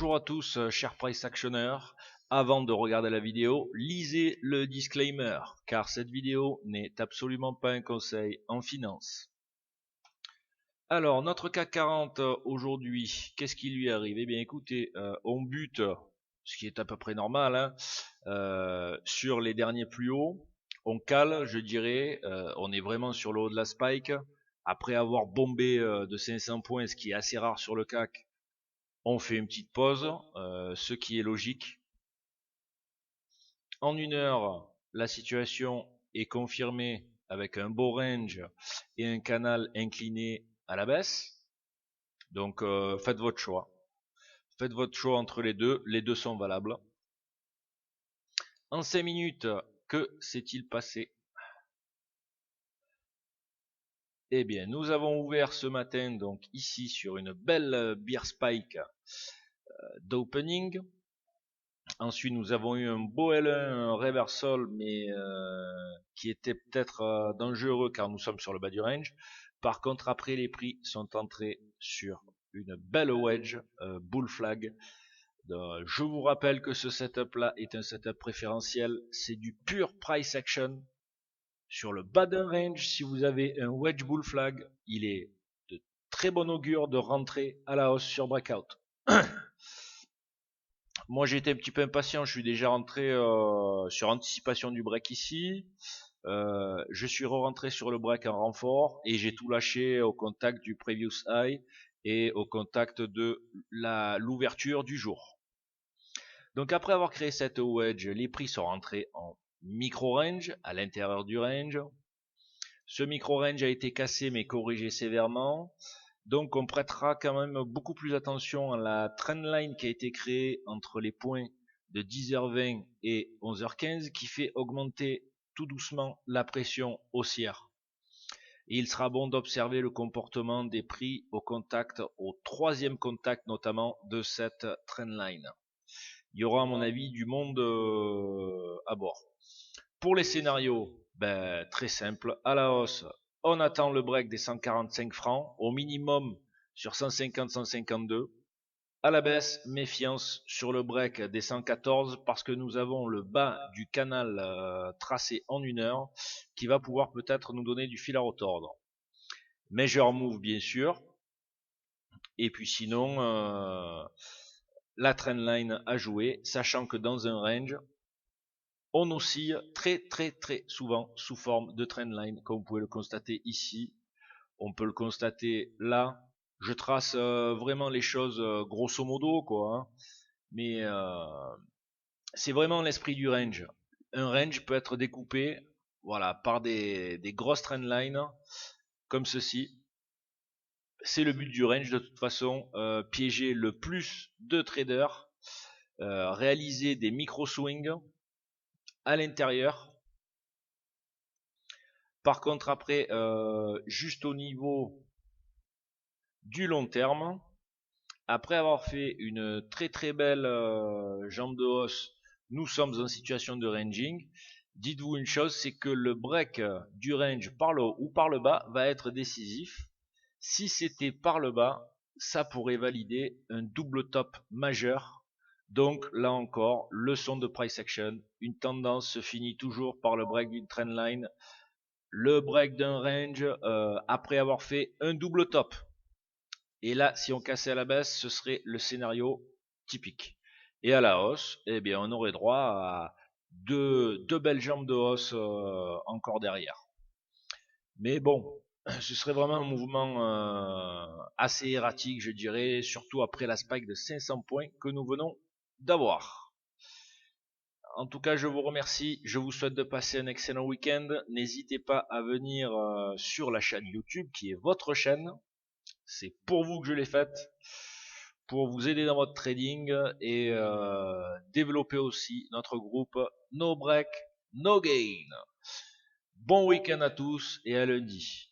Bonjour à tous, chers price actionneurs. Avant de regarder la vidéo, lisez le disclaimer, car cette vidéo n'est absolument pas un conseil en finance. Alors, notre CAC 40 aujourd'hui, qu'est-ce qui lui arrive? Eh bien écoutez, on bute, ce qui est à peu près normal, hein, sur les derniers plus hauts. On cale, je dirais, on est vraiment sur le haut de la spike. Après avoir bombé de 500 points, ce qui est assez rare sur le CAC, on fait une petite pause, ce qui est logique. En une heure, la situation est confirmée avec un beau range et un canal incliné à la baisse. Donc faites votre choix. Faites votre choix entre les deux sont valables. En 5 minutes, que s'est-il passé? Eh bien, nous avons ouvert ce matin, donc ici, sur une belle bear spike d'opening. Ensuite, nous avons eu un beau L1, un reversal, mais qui était peut-être dangereux car nous sommes sur le bas du range. Par contre, après, les prix sont entrés sur une belle wedge bull flag. Je vous rappelle que ce setup-là est un setup préférentiel. C'est du pur price action. Sur le bas d'un range, si vous avez un wedge bull flag, il est de très bon augure de rentrer à la hausse sur breakout. Moi j'ai été un petit peu impatient, je suis déjà rentré sur anticipation du break ici. Je suis re-rentré sur le break en renfort et j'ai tout lâché au contact du previous high et au contact de l'ouverture du jour. Donc après avoir créé cette wedge, les prix sont rentrés en micro-range à l'intérieur du range. Ce micro-range a été cassé mais corrigé sévèrement. Donc on prêtera quand même beaucoup plus attention à la trendline qui a été créée entre les points de 10h20 et 11h15 qui fait augmenter tout doucement la pression haussière. Et il sera bon d'observer le comportement des prix au troisième contact notamment de cette trendline. Il y aura à mon avis du monde à bord. Pour les scénarios, très simple, à la hausse, on attend le break des 145 francs, au minimum sur 150-152. À la baisse, méfiance sur le break des 114 parce que nous avons le bas du canal tracé en une heure qui va pouvoir peut-être nous donner du fil à retordre. Major move bien sûr. Et puis sinon, la trendline à jouer, sachant que dans un range, on oscille très souvent sous forme de trendline, comme vous pouvez le constater ici. On peut le constater là. Je trace vraiment les choses grosso modo, quoi. Hein. Mais c'est vraiment l'esprit du range. Un range peut être découpé, voilà, par des grosses trendlines comme ceci. C'est le but du range de toute façon, piéger le plus de traders, réaliser des micro swings à l'intérieur. Par contre après, juste au niveau du long terme, après avoir fait une très belle jambe de hausse, nous sommes en situation de ranging. Dites-vous une chose, c'est que le break du range par le haut ou par le bas va être décisif. Si c'était par le bas, ça pourrait valider un double top majeur. Donc là encore, leçon de price action, une tendance se finit toujours par le break d'une trendline, le break d'un range après avoir fait un double top. Et là, si on cassait à la baisse, ce serait le scénario typique. Et à la hausse, eh bien, on aurait droit à deux belles jambes de hausse encore derrière. Mais bon, ce serait vraiment un mouvement assez erratique, je dirais, surtout après la spike de 500 points que nous venons d'avoir. En tout cas, je vous remercie. Je vous souhaite de passer un excellent week-end. N'hésitez pas à venir sur la chaîne YouTube qui est votre chaîne. C'est pour vous que je l'ai faite, pour vous aider dans votre trading et développer aussi notre groupe No Break, No Gain. Bon week-end à tous et à lundi.